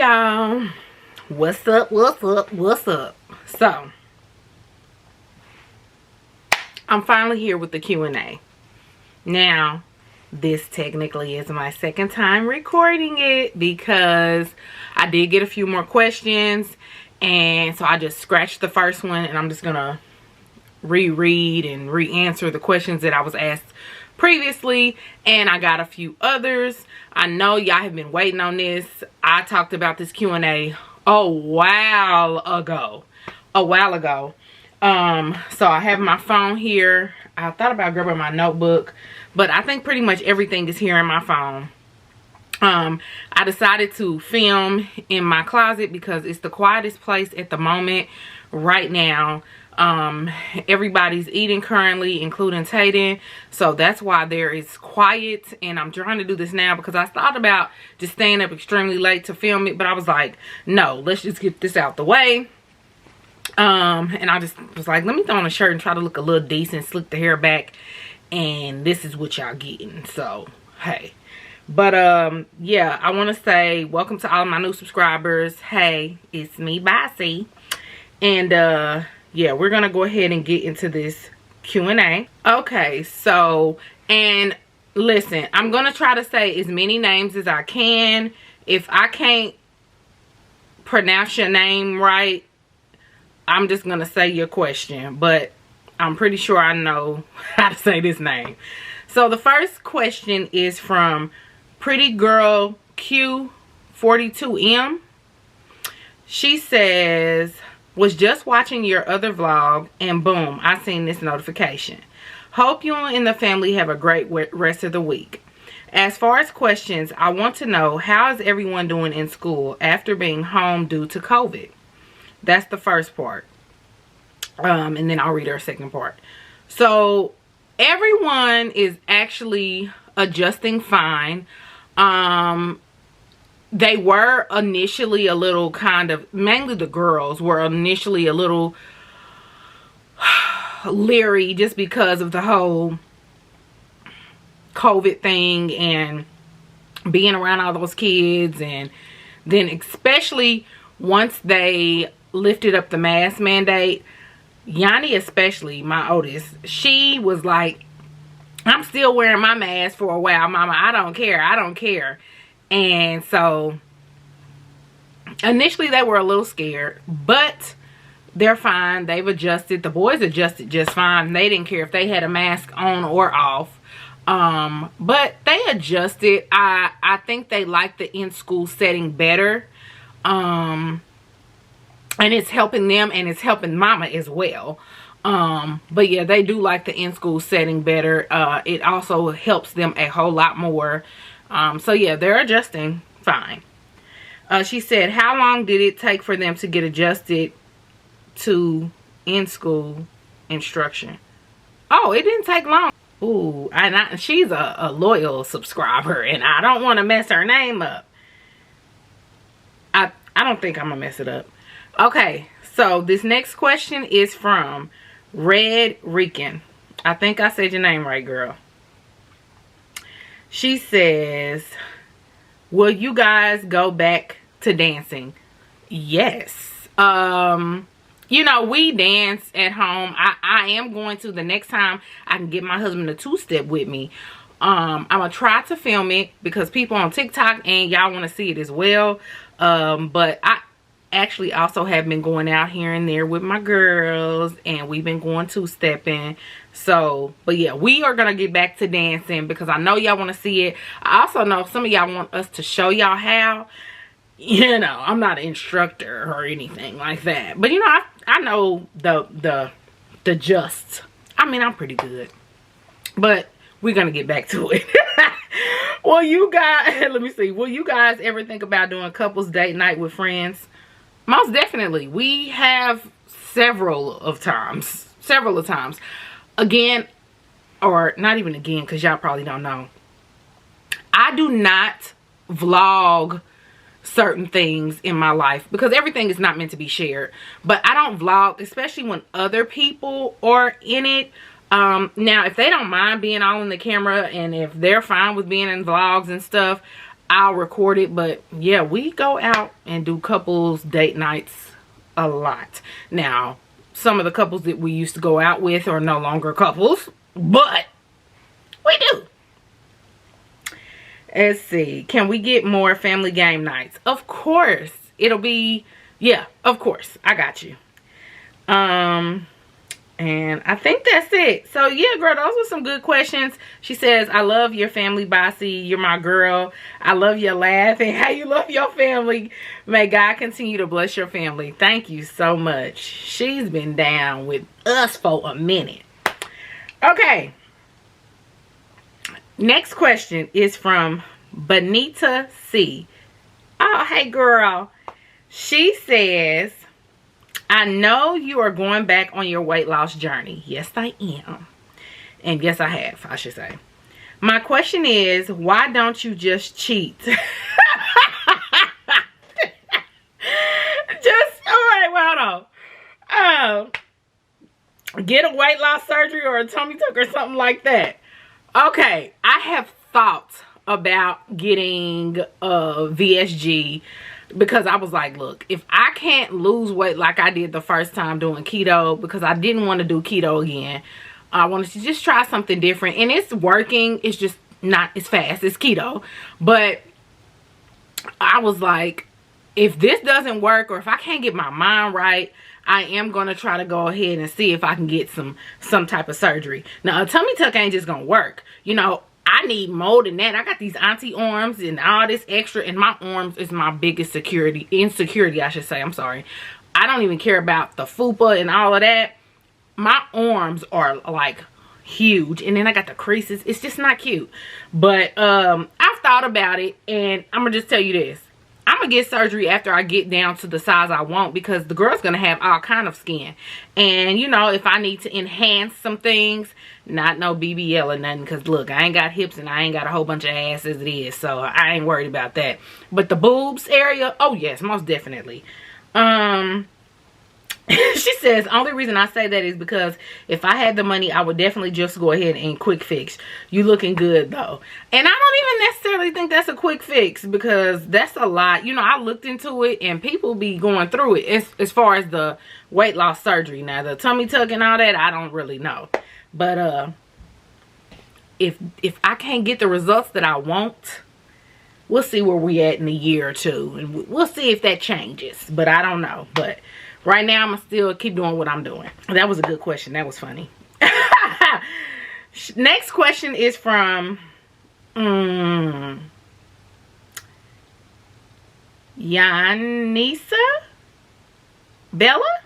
y'all. What's up? So I'm finally here with the Q&A. Now this technically is my second time recording it because I did get a few more questions, and so I just scratched the first one and I'm just gonna reread and re-answer the questions that I was asked previously, and I got a few others. I know y'all have been waiting on this. I talked about this Q&A a while ago. So I have my phone here. I thought about grabbing my notebook, but I think pretty much everything is here in my phone. I decided to film in my closet because it's the quietest place at the moment right now. Everybody's eating currently, including Tayden, so that's why there is quiet, and I'm trying to do this now because I thought about just staying up extremely late to film it, but I was like, no, let's just get this out the way. And I just was like, let me throw on a shirt and try to look a little decent, slick the hair back, and this is what y'all getting. So hey, but yeah, I want to say welcome to all of my new subscribers. Hey, it's me, Basie, and yeah, we're gonna go ahead and get into this Q&A. Okay, so, and listen, I'm gonna try to say as many names as I can. If I can't pronounce your name right, I'm just gonna say your question, but I'm pretty sure I know how to say this name. So the first question is from Pretty Girl Q42M. She says, was just watching your other vlog and boom, I seen this notification. Hope you and the family have a great rest of the week. As far as questions, I want to know, how is everyone doing in school after being home due to COVID? That's the first part. And then I'll read our second part. So everyone is actually adjusting fine. They were initially a little kind of, mainly the girls were initially a little leery just because of the whole COVID thing and being around all those kids. And then especially once they lifted up the mask mandate, Yanni especially, my oldest, she was like, I'm still wearing my mask for a while, mama. I don't care. And so initially they were a little scared, but they're fine. They've adjusted. The boys adjusted just fine. They didn't care if they had a mask on or off. But they adjusted. I think they like the in-school setting better. And it's helping them and it's helping mama as well. But yeah, they do like the in-school setting better. It also helps them a whole lot more. So yeah, they're adjusting fine. She said, how long did it take for them to get adjusted to in-school instruction? Oh, it didn't take long. Ooh, and she's a loyal subscriber, and I don't want to mess her name up. I don't think I'm gonna mess it up. Okay, so this next question is from Red Rican. I think I said your name right, girl. She says, will you guys go back to dancing? Yes. You know, we dance at home. I am going to, the next time I can get my husband to two-step with me. I'm going to try to film it because people on TikTok and y'all want to see it as well. But I actually also have been going out here and there with my girls, and we've been going two-stepping. So, but yeah, we are gonna get back to dancing because I know y'all want to see it. I also know some of y'all want us to show y'all how. You know, I'm not an instructor or anything like that, but you know, I know the gist. I mean, I'm pretty good, but we're gonna get back to it. Well, you guys, let me see, will you guys ever think about doing couples date night with friends? Most definitely. We have several times. Again, or not even again, because y'all probably don't know. I do not vlog certain things in my life because everything is not meant to be shared. But I don't vlog, especially when other people are in it. Now, if they don't mind being all in the camera and if they're fine with being in vlogs and stuff, I'll record it. But yeah, we go out and do couples date nights a lot. Now, some of the couples that we used to go out with are no longer couples, but we do. Let's see. Can we get more family game nights? Of course. It'll be, yeah, of course. I got you. And I think that's it. So yeah, girl, those were some good questions. She says, I love your family, Basie. You're my girl. I love your laugh and how you love your family. May God continue to bless your family. Thank you so much. She's been down with us for a minute. Okay. Next question is from Benita C. Oh, hey girl. She says, I know you are going back on your weight loss journey. Yes, I am. And yes, I have, I should say. My question is, why don't you just cheat? All right, well, hold on. Get a weight loss surgery or a tummy tuck or something like that. Okay, I have thought about getting VSG because I was like, look, if I can't lose weight like I did the first time doing keto, because I didn't want to do keto again, I wanted to just try something different. And it's working. It's just not as fast as keto. But I was like, if this doesn't work or if I can't get my mind right, I am going to try to go ahead and see if I can get some type of surgery. Now, a tummy tuck ain't just going to work. You know, I need more than that. I got these auntie arms and all this extra, and my arms is my biggest insecurity, I should say. I'm sorry. I don't even care about the fupa and all of that. My arms are like huge, and then I got the creases. It's just not cute. But I've thought about it, and I'm gonna just tell you this. I'm gonna get surgery after I get down to the size I want, because the girl's gonna have all kind of skin. And you know, if I need to enhance some things, not no BBL or nothing, because look, I ain't got hips and I ain't got a whole bunch of ass as it is, so I ain't worried about that. But the boobs area, oh yes, most definitely. She says, only reason I say that is because if I had the money, I would definitely just go ahead and quick fix. You looking good though. And I don't even necessarily think that's a quick fix, because that's a lot. You know, I looked into it and people be going through it as far as the weight loss surgery. Now, the tummy tuck and all that, I don't really know. But if I can't get the results that I want, we'll see where we at in a year or two. And we'll see if that changes. But I don't know. But right now, I'm going to still keep doing what I'm doing. That was a good question. That was funny. Next question is from Yanisa Bella?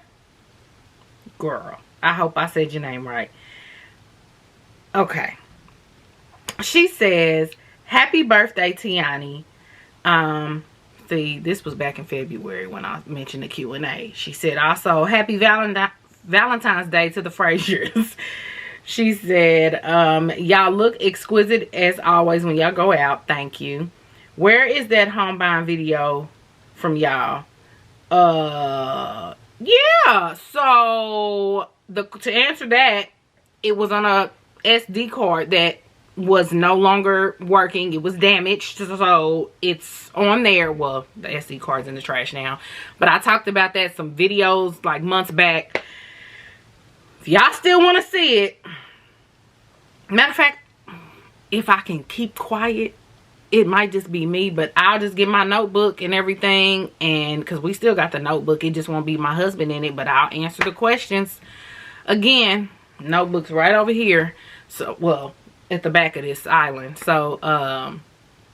Girl, I hope I said your name right. Okay. She says, happy birthday, Tiani. See, this was back in February when I mentioned the Q&A. She said also, happy Valentine's Day to the Frasers. She said, y'all look exquisite as always when y'all go out. Thank you. Where is that home buying video from y'all? Yeah. So, to answer that, it was on a SD card that was no longer working. It was damaged, so it's on there. Well, the SD card's in the trash now, but I talked about that some videos like months back. If y'all still want to see it, matter of fact, if I can keep quiet, it might just be me, but I'll just get my notebook and everything, and because we still got the notebook, it just won't be my husband in it, but I'll answer the questions. Again, notebook's right over here. So, well, at the back of this island. So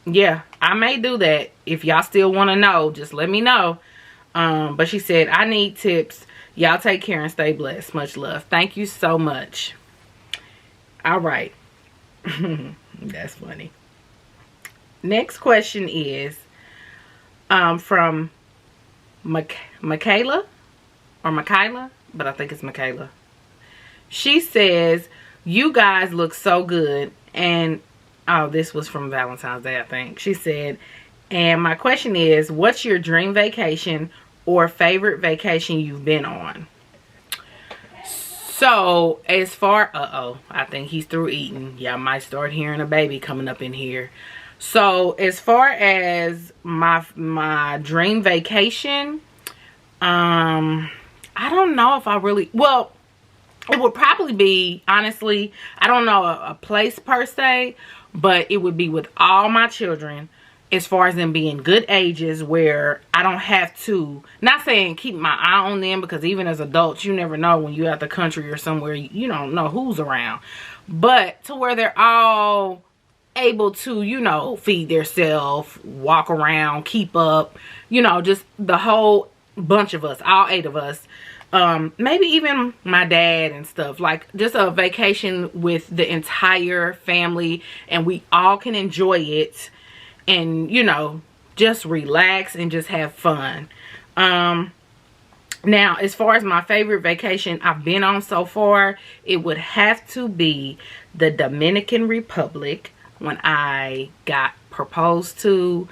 yeah, I may do that. If y'all still want to know, just let me know. But she said, I need tips. Y'all take care and stay blessed. Much love. Thank you so much. All right. That's funny. Next question is from Michaela, but I think it's Michaela. She says, you guys look so good. And oh, this was from Valentine's Day, I think. She said, and my question is, what's your dream vacation or favorite vacation you've been on? So as far, I think he's through eating. Y'all might start hearing a baby coming up in here. So as far as my dream vacation, I don't know if I really, well, it would probably be, honestly, I don't know a place per se, but it would be with all my children, as far as them being good ages where I don't have to, not saying keep my eye on them, because even as adults, you never know when you're out the country or somewhere, you don't know who's around. But to where they're all able to, you know, feed themselves, walk around, keep up, you know, just the whole bunch of us, all 8 of us. Maybe even my dad and stuff, like just a vacation with the entire family, and we all can enjoy it and, you know, just relax and just have fun. Now, as far as my favorite vacation I've been on so far, it would have to be the Dominican Republic, when I got proposed to.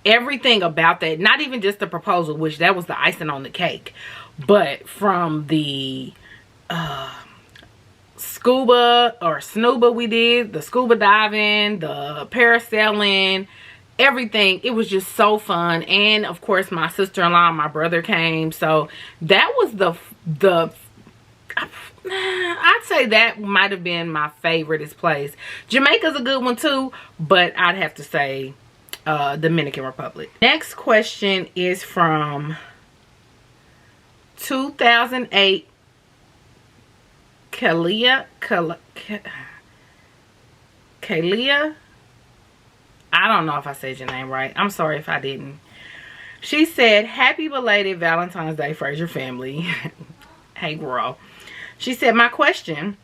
Everything about that, not even just the proposal, which that was the icing on the cake, but from the snuba we did, the scuba diving, the parasailing, everything. It was just so fun. And of course my sister-in-law and my brother came, so that was the I'd say that might have been my favoriteest place. Jamaica's a good one too, but I'd have to say Dominican Republic. Next question is from 2008 Kalia. I don't know if I said your name right. I'm sorry if I didn't. She said, happy belated Valentine's Day, Fraser family. Hey girl. She said, my question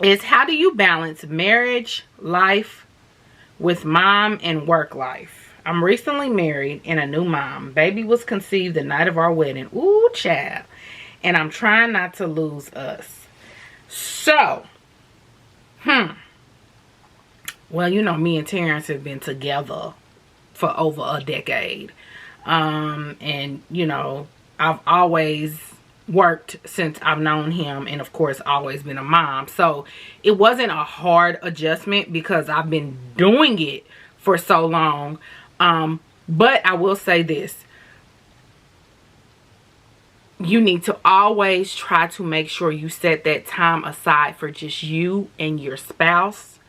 is, how do you balance marriage life with mom and work life? I'm recently married and a new mom. Baby was conceived the night of our wedding. Ooh, child. And I'm trying not to lose us. So, well, you know, me and Terrence have been together for over a decade. And, you know, I've always worked since I've known him, and of course always been a mom, so it wasn't a hard adjustment because I've been doing it for so long. But I will say this, you need to always try to make sure you set that time aside for just you and your spouse.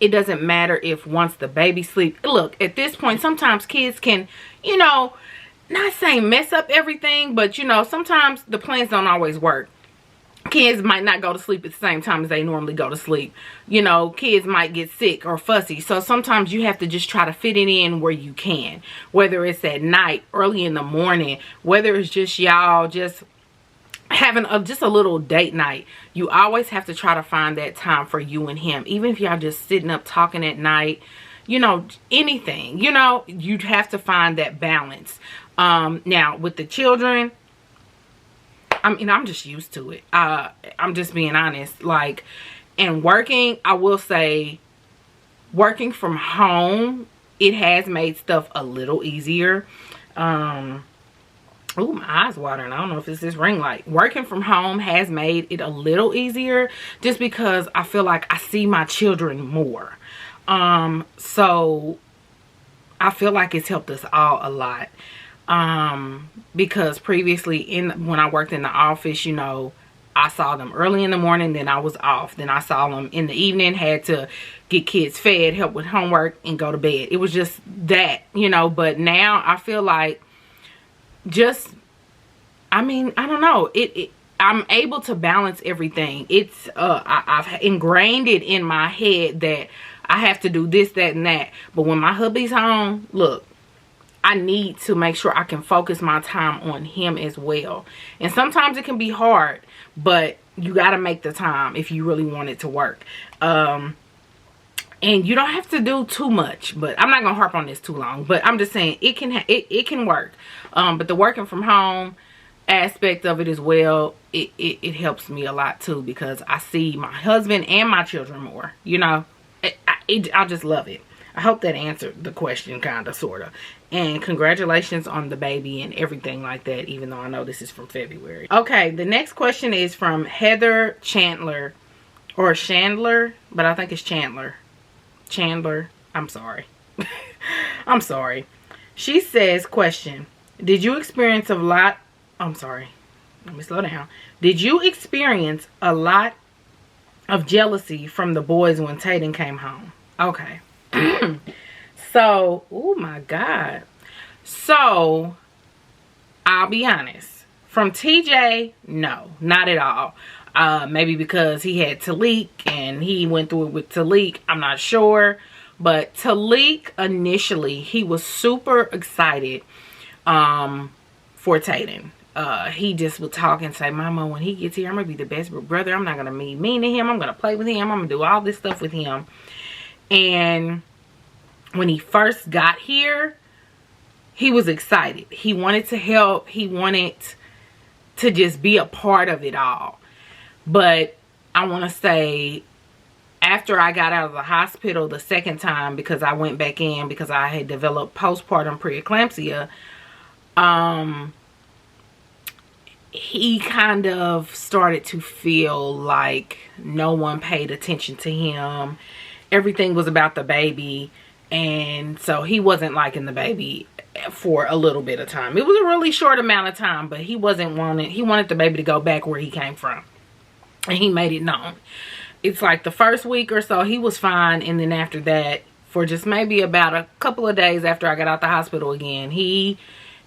It doesn't matter if once the baby sleeps, look, at this point sometimes kids can, you know, not saying mess up everything, but you know, sometimes the plans don't always work. Kids might not go to sleep at the same time as they normally go to sleep. You know, kids might get sick or fussy. So sometimes you have to just try to fit it in where you can. Whether it's at night, early in the morning, whether it's just y'all just having just a little date night. You always have to try to find that time for you and him. Even if y'all just sitting up talking at night, you know, anything, you know, you'd have to find that balance. Now with the children, I mean, I'm just used to it. I'm just being honest. Like, and working, I will say, working from home, it has made stuff a little easier. Oh, my eyes watering. I don't know if it's this ring light. Working from home has made it a little easier just because I feel like I see my children more. So I feel like it's helped us all a lot. Because previously when I worked in the office, you know, I saw them early in the morning, then I was off. Then I saw them in the evening, had to get kids fed, help with homework, and go to bed. It was just that, you know, but now I feel like just, I mean, I don't know. I'm able to balance everything. It's, I've ingrained it in my head that I have to do this, that, and that. But when my hubby's home, look, I need to make sure I can focus my time on him as well. And sometimes it can be hard, but you got to make the time if you really want it to work. And you don't have to do too much, but I'm not going to harp on this too long. But I'm just saying it can work. But the working from home aspect of it as well, it helps me a lot too, because I see my husband and my children more, you know. I just love it. I hope that answered the question, kind of, sort of. And congratulations on the baby and everything like that, even though I know this is from February. Okay, the next question is from Heather Chandler, or Chandler, but I think it's Chandler. Chandler, I'm sorry. I'm sorry. She says, question, did you experience a lot, I'm sorry, let me slow down. Did you experience a lot of jealousy from the boys when Tayden came home? Okay. So, oh my God. So, I'll be honest. From TJ, no, not at all. Maybe because he had Talik and he went through it with Talik. I'm not sure. But Talik, initially, he was super excited for Tayden. He just would talk and say, Mama, when he gets here, I'm going to be the best brother. I'm not going to be mean to him. I'm going to play with him. I'm going to do all this stuff with him. And when he first got here, he was excited. He wanted to help. He wanted to just be a part of it all. But I want to say, after I got out of the hospital the second time, because I went back in because I had developed postpartum preeclampsia, he kind of started to feel like no one paid attention to him. Everything was about the baby. And so he wasn't liking the baby for a little bit of time. It was a really short amount of time, but he wanted the baby to go back where he came from. And he made it known. It's like the first week or so he was fine, and then after that, for just maybe about a couple of days after I got out the hospital again, he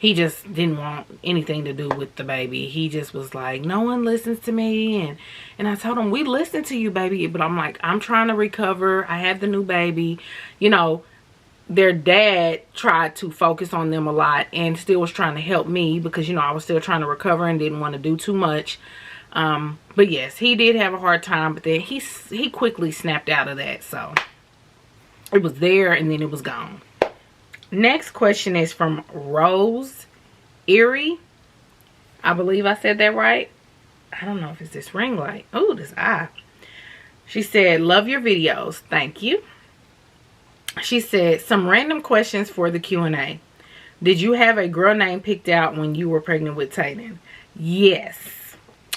just didn't want anything to do with the baby. He just was like, no one listens to me. And I told him, we listen to you, baby. But I'm like, I'm trying to recover. I have the new baby. You know, their dad tried to focus on them a lot and still was trying to help me because, you know, I was still trying to recover and didn't want to do too much. But yes, he did have a hard time, but then he quickly snapped out of that. So it was there and then it was gone. Next question is from Rose Erie. I believe I said that right. I don't know if it's this ring light. Oh, this eye. She said, love your videos. Thank you. She said, some random questions for the Q&A. Did you have a girl name picked out when you were pregnant with Tayden? Yes.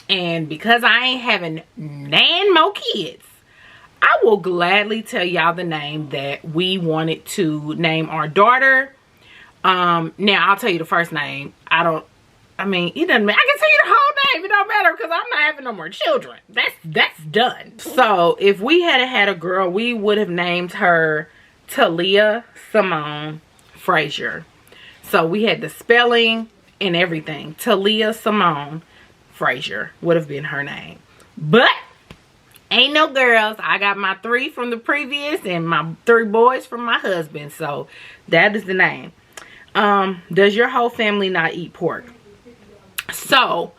And because I ain't having nan more kids, I will gladly tell y'all the name that we wanted to name our daughter. Now, I'll tell you the first name. I mean, it doesn't matter. I can tell you the whole name. It don't matter because I'm not having no more children. That's done. So, if we had a girl, we would have named her Talia Simone Frazier. So, we had the spelling and everything. Talia Simone Frazier would have been her name. But ain't no girls. I got my 3 from the previous and my 3 boys from my husband. So that is the name. Does your whole family not eat pork? So,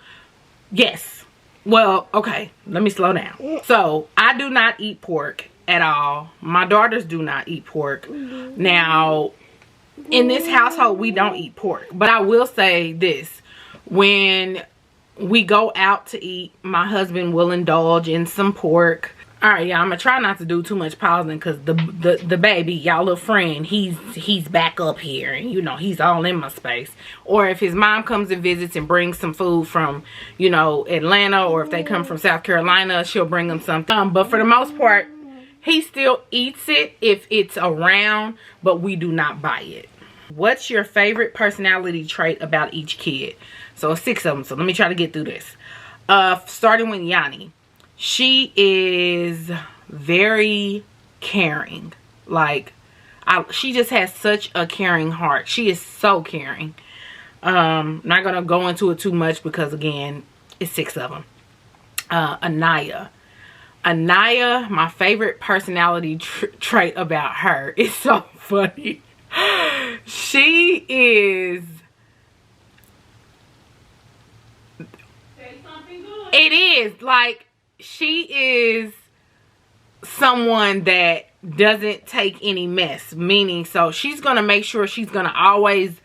yes. Well, okay. Let me slow down. So, I do not eat pork at all. My daughters do not eat pork. Now, in this household, we don't eat pork. But I will say this. When we go out to eat, my husband will indulge in some pork. All right, y'all, I'm gonna try not to do too much pausing because the baby, y'all little friend, he's back up here and you know he's all in my space. Or if his mom comes and visits and brings some food from, you know, Atlanta, or if they come from South Carolina, she'll bring them something. But for the most part, he still eats it if it's around, but we do not buy it. What's your favorite personality trait about each kid? So 6 of them. So let me try to get through this. Starting with Yanni. She is very caring. Like, she just has such a caring heart. She is so caring. Not going to go into it too much because, again, it's 6 of them. Anaya. Anaya, my favorite personality trait about her is so funny. She is... It is like she is someone that doesn't take any mess, meaning so she's gonna make sure she's gonna always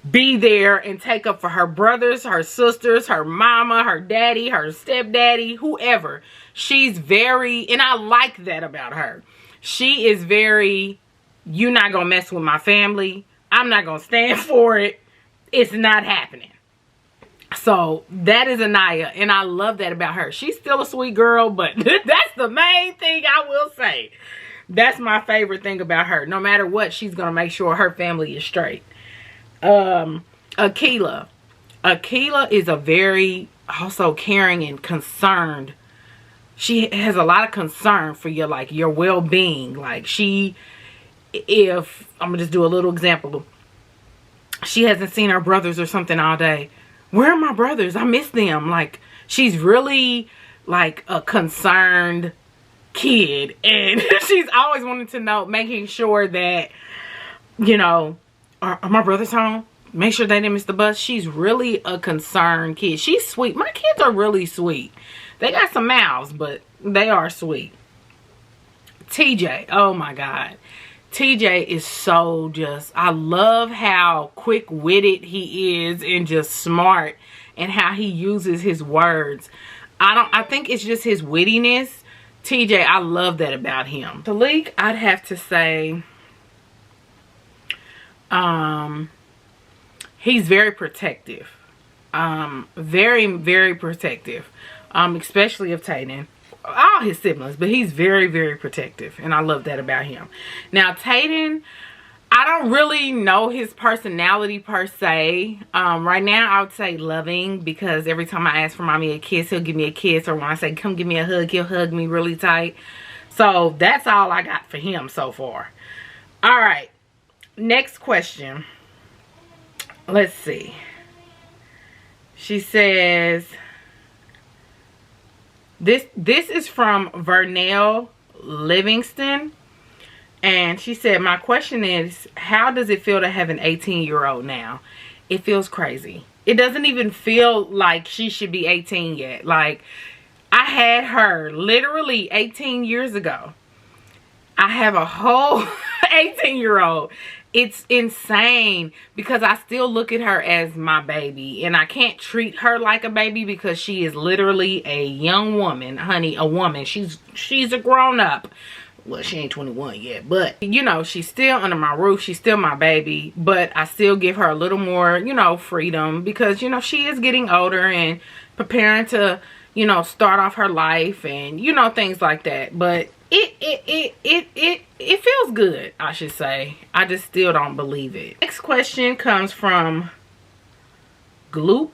be there and take up for her brothers, her sisters, her mama, her daddy, her stepdaddy, whoever. She's very, and I like that about her. She is very, you're not gonna mess with my family. I'm not gonna stand for it. It's not happening. So that is Anaya, and I love that about her. She's still a sweet girl, but that's the main thing I will say. That's my favorite thing about her. No matter what, she's gonna make sure her family is straight. Akila is a very also caring and concerned. She has a lot of concern for your, like, your well-being. Like, if I'm gonna just do a little example, she hasn't seen her brothers or something all day. Where are my brothers? I miss them. Like, she's really like a concerned kid, and she's always wanting to know, making sure that, you know, are my brothers home? Make sure they didn't miss the bus. She's really a concerned kid. She's sweet. My kids are really sweet. They got some mouths, but they are sweet. TJ, oh my God. TJ is so just, I love how quick-witted he is and just smart, and how he uses his words. I think it's just his wittiness. TJ, I love that about him. Talik, I'd have to say, he's very protective. Very, very protective. Especially of Tayden. All his siblings, but he's very, very protective, and I love that about him. Now Tayden, I don't really know his personality per se. Right now I would say loving, because every time I ask for mommy a kiss, he'll give me a kiss, or when I say come give me a hug, he'll hug me really tight. So that's all I got for him so far. All right, next question. Let's see. She says, This is from Vernell Livingston. And she said, my question is, how does it feel to have an 18-year-old now? It feels crazy. It doesn't even feel like she should be 18 yet. Like, I had her literally 18 years ago. I have a whole 18-year-old. It's insane, because I still look at her as my baby, and I can't treat her like a baby because she is literally a young woman, honey, a woman. She's a grown-up. Well, she ain't 21 yet, but, you know, she's still under my roof. She's still my baby, but I still give her a little more, you know, freedom, because, you know, she is getting older and preparing to, you know, start off her life and, you know, things like that. But it feels good, I should say. I just still don't believe it. Next question comes from Gleep.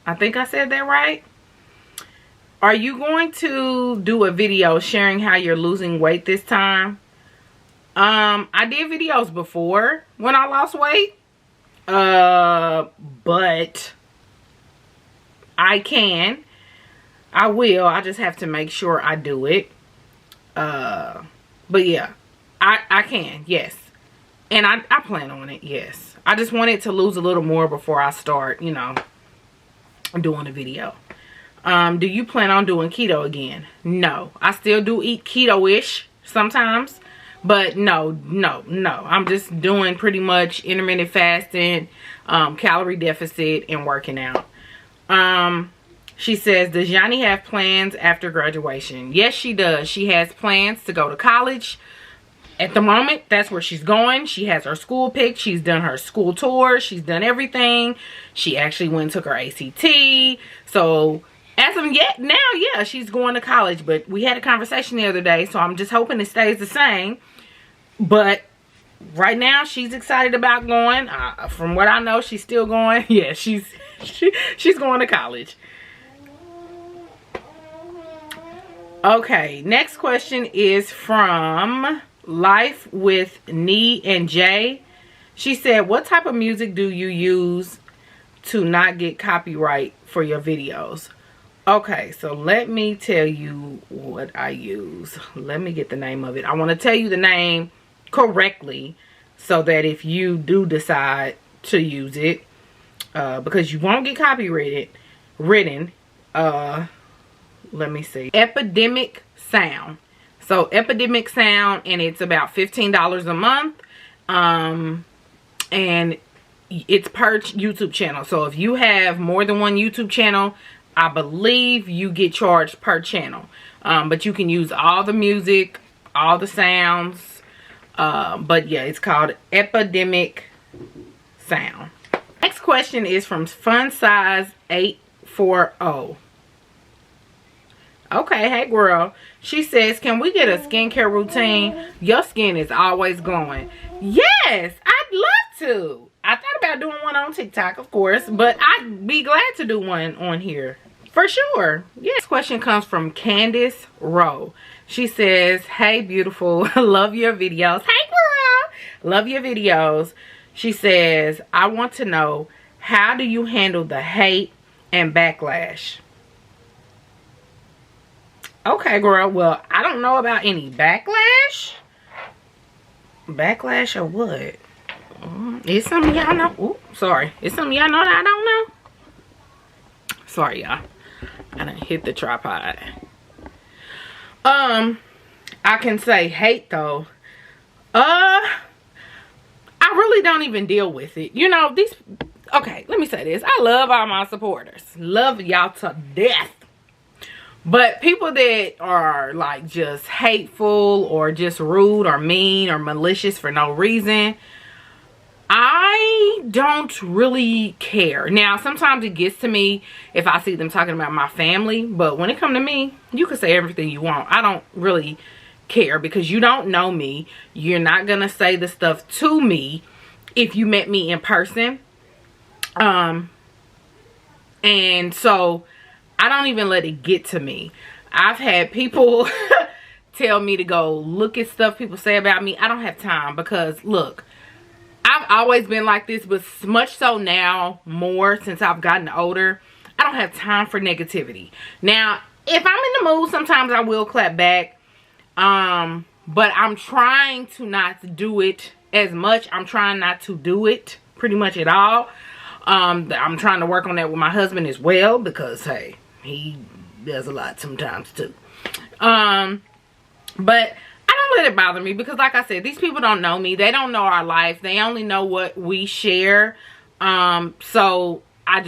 I think I said that right. Are you going to do a video sharing how you're losing weight this time? I did videos before when I lost weight. But I will. I just have to make sure I do it. But yeah, I can, yes. And I plan on it, yes. I just wanted to lose a little more before I start, you know, doing a video. Do you plan on doing keto again? No. I still do eat keto-ish sometimes. But no. I'm just doing pretty much intermittent fasting, calorie deficit, and working out. She says, does Yanni have plans after graduation? Yes, she does. She has plans to go to college. At the moment, that's where she's going. She has her school picked. She's done her school tour. She's done everything. She actually went and took her ACT. So, as of yet, now, yeah, she's going to college. But we had a conversation the other day, so I'm just hoping it stays the same. But right now, she's excited about going. From what I know, she's still going. Yeah, she's going to college. Okay, next question is from Life with Nee and Jay. She said, what type of music do you use to not get copyright for your videos? Okay, so let me tell you what I use. Let me get the name of it. I want to tell you the name correctly so that if you do decide to use it, because you won't get copyrighted, let me see. Epidemic Sound. So Epidemic Sound, and it's about $15 a month. And it's per YouTube channel. So if you have more than one YouTube channel, I believe you get charged per channel. But you can use all the music, all the sounds. But yeah, it's called Epidemic Sound. Next question is from Fun Size 840. Okay, hey girl. She says, can we get a skincare routine? Your skin is always glowing. Yes, I'd love to. I thought about doing one on TikTok, of course, but I'd be glad to do one on here. For sure. Yeah. This question comes from Candace Rowe. She says, hey, beautiful. Love your videos. Hey, girl. Love your videos. She says, I want to know, how do you handle the hate and backlash? Okay, girl. Well, I don't know about any backlash. Backlash or what? It's something y'all know. Ooh, sorry. It's something y'all know that I don't know. Sorry, y'all. I done hit the tripod. I can say hate though. I really don't even deal with it. You know, these, okay, let me say this. I love all my supporters. Love y'all to death. But people that are like just hateful or just rude or mean or malicious for no reason, I don't really care. Now, sometimes it gets to me if I see them talking about my family. But when it comes to me, you can say everything you want. I don't really care because you don't know me. You're not going to say the stuff to me if you met me in person. And so I don't even let it get to me. I've had people tell me to go look at stuff people say about me. I don't have time because, look, I've always been like this, but much so now, more since I've gotten older. I don't have time for negativity. Now, if I'm in the mood, sometimes I will clap back. But I'm trying to not do it as much. I'm trying not to do it pretty much at all. I'm trying to work on that with my husband as well because, hey, he does a lot sometimes too. But I don't let it bother me because, like I said, these people don't know me. They don't know our life. They only know what we share. So I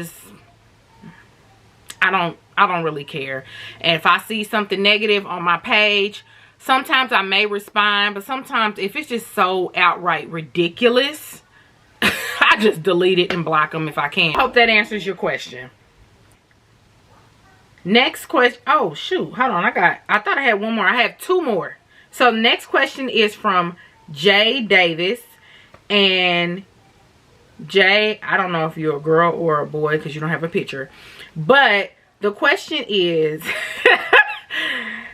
don't really care. And if I see something negative on my page, sometimes I may respond, but sometimes if it's just so outright ridiculous, I just delete it and block them if I can. Hope that answers your question. Next question. Oh, shoot. Hold on. I thought I had one more. I have two more. So, next question is from Jay Davis. And Jay, I don't know if you're a girl or a boy because you don't have a picture. But the question is,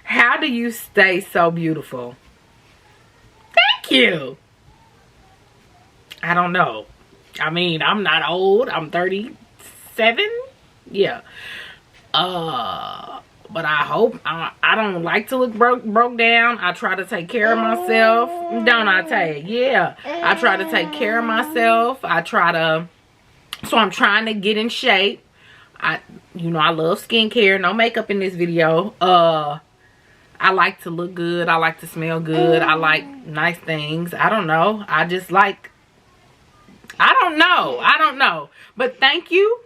how do you stay so beautiful? Thank you. I don't know. I mean, I'm not old. I'm 37. Yeah. But I hope I don't like to look broke down. I try to take care of myself. Don't I tell you? Yeah. I try to take care of myself. So I'm trying to get in shape. You know, I love skincare. No makeup in this video. I like to look good. I like to smell good. I like nice things. I don't know. I just like, I don't know. But thank you.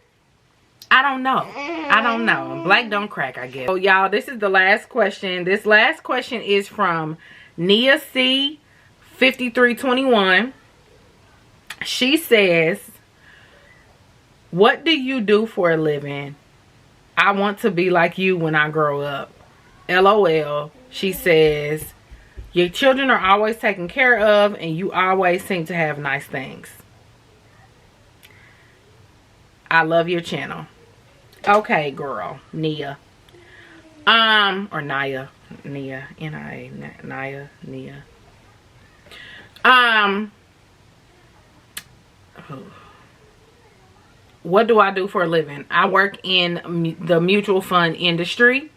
I don't know. Black don't crack, I guess. So, y'all, this is the last question. This last question is from Nia C 5321. She says, what do you do for a living? I want to be like you when I grow up. LOL. She says, your children are always taken care of and you always seem to have nice things. I love your channel. Okay, girl. Nia. Or Naya. Nia. N-I-A. Naya. Nia. What do I do for a living? I work in the mutual fund industry.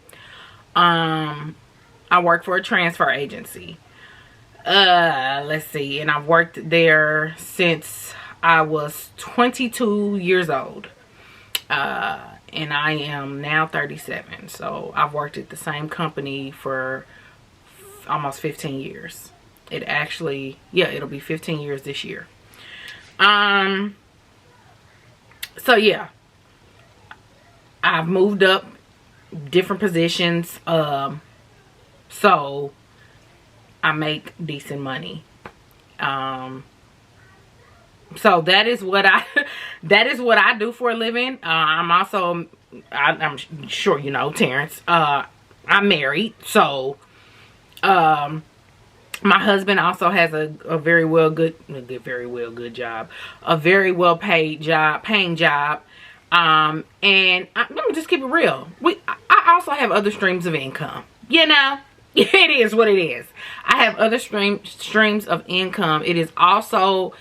I work for a transfer agency. Let's see. And I've worked there since I was 22 years old. And I am now 37. So I've worked at the same company for almost 15 years. It actually, yeah, it'll be 15 years this year. So yeah, I've moved up different positions. So I make decent money. So that is what I do for a living. I'm sure you know Terrence. I'm I'm married, so my husband also has a very well job, a very well paying job. And let me just keep it real. I also have other streams of income. You know, it is what it is. I have other streams of income. It is always,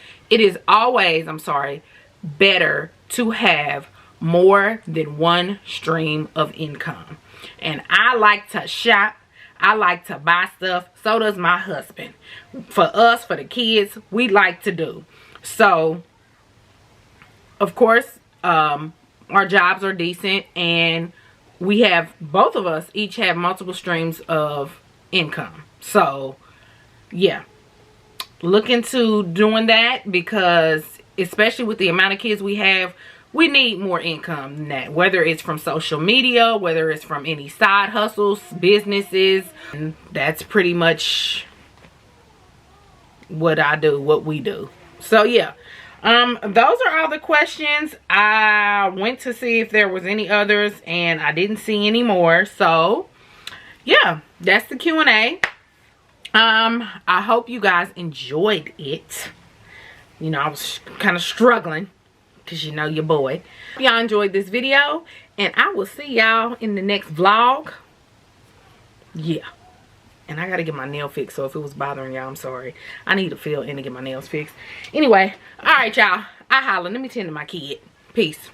I'm sorry, better to have more than one stream of income. And I like to shop. I like to buy stuff. So does my husband. For us, for the kids, we like to do. So, of course, our jobs are decent. And we have, both of us, each have multiple streams of income. So, yeah. Look into doing that because, especially with the amount of kids we have, we need more income than that. Whether it's from social media, whether it's from any side hustles, businesses. And that's pretty much what I do, what we do. So yeah, those are all the questions. I went to see if there was any others and I didn't see any more. So yeah, that's the Q&A. I hope you guys enjoyed it. You know, I was kind of struggling. Because you know your boy. Y'all enjoyed this video. And I will see y'all in the next vlog. Yeah. And I got to get my nail fixed. So if it was bothering y'all, I'm sorry. I need to fill in to get my nails fixed. Anyway. Alright y'all. I holla. Let me tend to my kid. Peace.